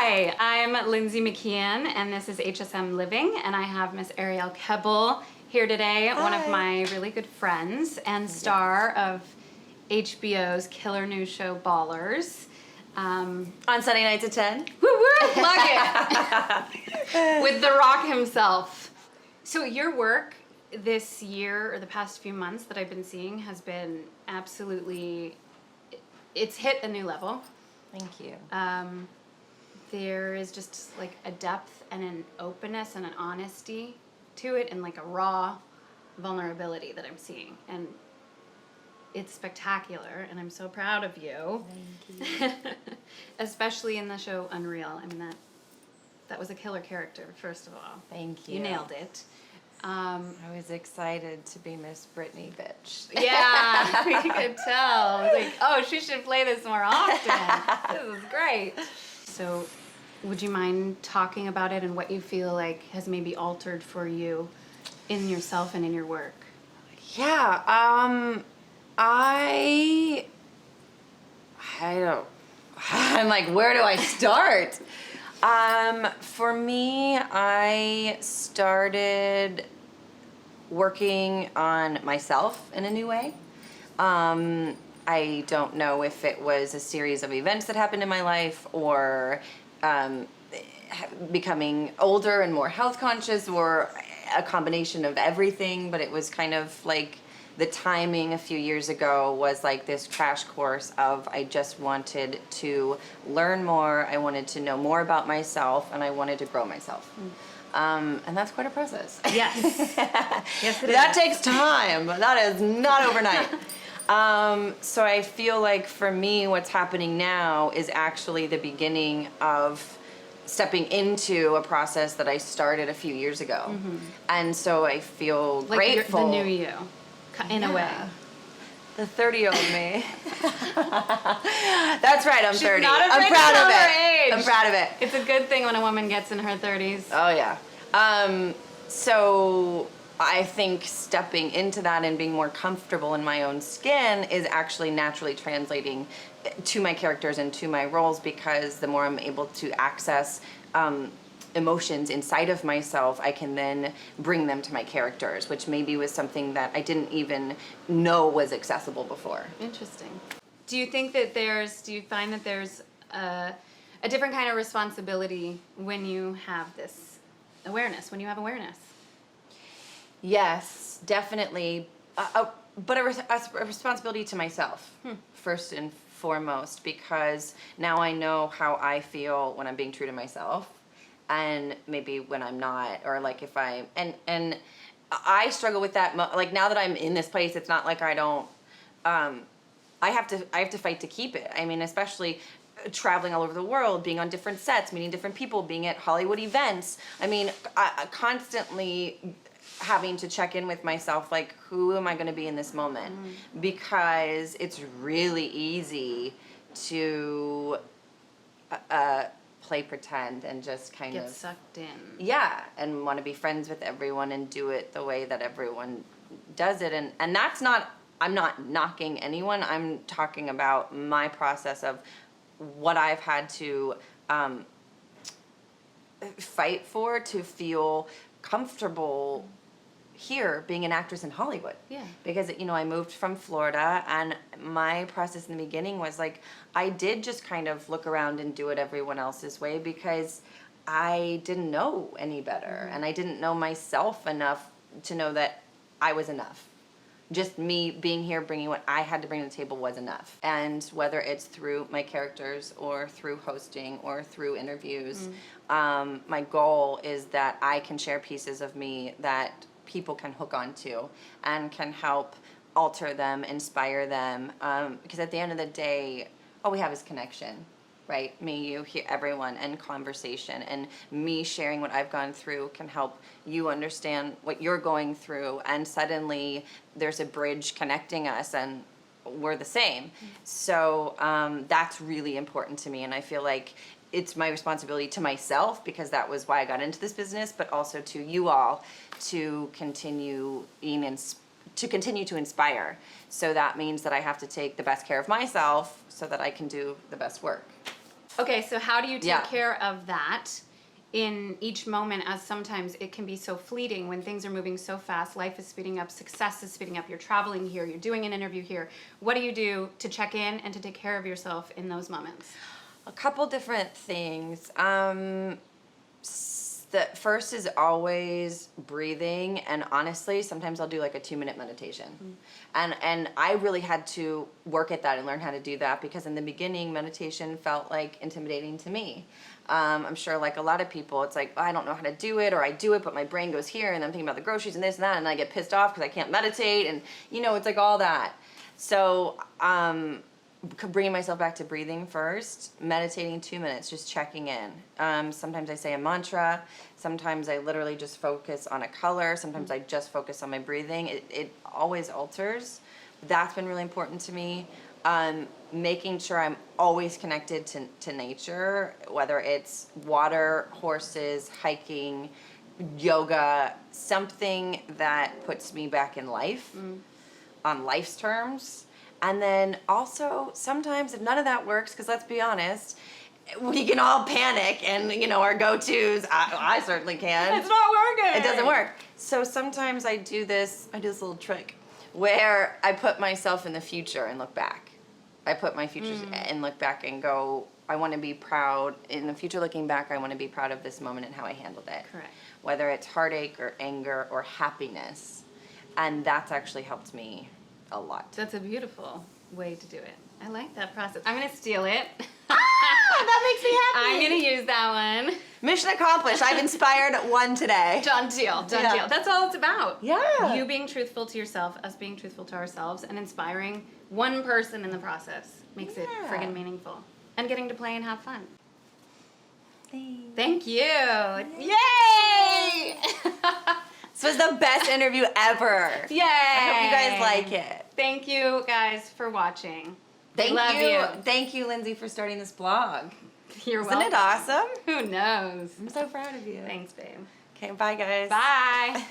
Hi, I'm Lindsey McKeon, and this is HSM Living, and I have Miss Arielle Kebbel here today, one of my really good friends and star of HBO's killer news show Ballers. On Sunday nights at 10. Woo woo! Plug it! With The Rock himself. So your work this year, or the past few months that I've been seeing, has been absolutely, it's hit a new level. Thank you. There is just like a depth and an openness and an honesty to it, and like a raw vulnerability that I'm seeing. And it's spectacular, and I'm so proud of you. Thank you. Especially in the show Unreal. I mean, that was a killer character, first of all. Thank you. You nailed it. I was excited to be Miss Britney bitch. Yeah, you could tell. I was like, oh, she should play this more often. This is great. So, would you mind talking about it and what you feel like has maybe altered for you in yourself and in your work? Yeah, I don't, I'm like, where do I start? For me, I started working on myself in a new way. I don't know if it was a series of events that happened in my life, or becoming older and more health conscious, or a combination of everything, but it was kind of like the timing a few years ago was like this crash course of I just wanted to learn more, I wanted to know more about myself, and I wanted to grow myself. And that's quite a process. Yes. Yes, it is. That takes time. That is not overnight. So I feel like for me, what's happening now is actually the beginning of stepping into a process that I started a few years ago. Mm-hmm. And so I feel like grateful. The new you, in a way. The 30-year-old me. That's right, I'm 30. Not afraid I'm proud to tell of it. her age. I'm proud of it. It's a good thing when a woman gets in her 30s. Oh, yeah. So I think stepping into that and being more comfortable in my own skin is actually naturally translating to my characters and to my roles, because the more I'm able to access emotions inside of myself, I can then bring them to my characters, which maybe was something that I didn't even know was accessible before. Interesting. Do you think that do you find that there's a different kind of responsibility when you have this awareness, when you have awareness? Yes, definitely. But a responsibility to myself, first and foremost, because now I know how I feel when I'm being true to myself, and maybe when I'm not, or like if I, and I struggle with that, like now that I'm in this place, it's not like I don't, I have to fight to keep it. I mean, especially traveling all over the world, being on different sets, meeting different people, being at Hollywood events. I mean, I constantly having to check in with myself, like, who am I going to be in this moment? Because it's really easy to play pretend and just kind Get of sucked in. Yeah, and want to be friends with everyone and do it the way that everyone does it. And that's not, I'm not knocking anyone. I'm talking about my process of what I've had to fight for to feel comfortable here being an actress in Hollywood. Yeah. Because, I moved from Florida, and my process in the beginning was like, I did just kind of look around and do it everyone else's way, because I didn't know any better, and I didn't know myself enough to know that I was enough. Just me being here, bringing what I had to bring to the table was enough. And whether it's through my characters or through hosting or through interviews, my goal is that I can share pieces of me that people can hook onto and can help alter them, inspire them. Because at the end of the day, all we have is connection, right? Me, you, everyone, and conversation. And me sharing what I've gone through can help you understand what you're going through. And suddenly there's a bridge connecting us, and we're the same. So that's really important to me. And I feel like it's my responsibility to myself, because that was why I got into this business, but also to you all to continue to inspire. So that means that I have to take the best care of myself so that I can do the best work. Okay, so how do you take Yeah. care of that in each moment, as sometimes it can be so fleeting when things are moving so fast, life is speeding up, success is speeding up, you're traveling here, you're doing an interview here. What do you do to check in and to take care of yourself in those moments? A couple different things. The first is always breathing, and honestly, sometimes I'll do like a 2-minute meditation. And I really had to work at that and learn how to do that, because in the beginning, meditation felt like intimidating to me. I'm sure like a lot of people, it's like, I don't know how to do it, or I do it, but my brain goes here, and I'm thinking about the groceries and this and that, and I get pissed off because I can't meditate, and it's like all that. So, bringing myself back to breathing first, meditating 2 minutes, just checking in. Sometimes I say a mantra. Sometimes I literally just focus on a color. Sometimes I just focus on my breathing. It always alters. That's been really important to me. Making sure I'm always connected to nature, whether it's water, horses, hiking, yoga, something that puts me back in life on life's terms. And then also, sometimes if none of that works, because let's be honest, we can all panic, and our go-tos, I certainly can. It's not working. It doesn't work. So sometimes I do this little trick where I put myself in the future and look back. I put my future and look back and go, I want to be proud. In the future, looking back, I want to be proud of this moment and how I handled it. Correct. Whether it's heartache or anger or happiness. And that's actually helped me a lot. That's a beautiful way to do it. I like that process. I'm going to steal it. That makes me happy. I'm going to use that one. Mission accomplished. I've inspired one today. Done deal. Done deal. That's all it's about. Yeah. You being truthful to yourself, us being truthful to ourselves, and inspiring one person in the process makes it friggin' meaningful. And getting to play and have fun. Thank you. Yay! This was the best interview ever. Yay! I hope you guys like it. Thank you guys for watching. Thank you. Thank you, Lindsey, for starting this blog. You're Isn't welcome. it awesome? Who knows? I'm so proud of you. Thanks, babe. Okay, bye, guys. Bye.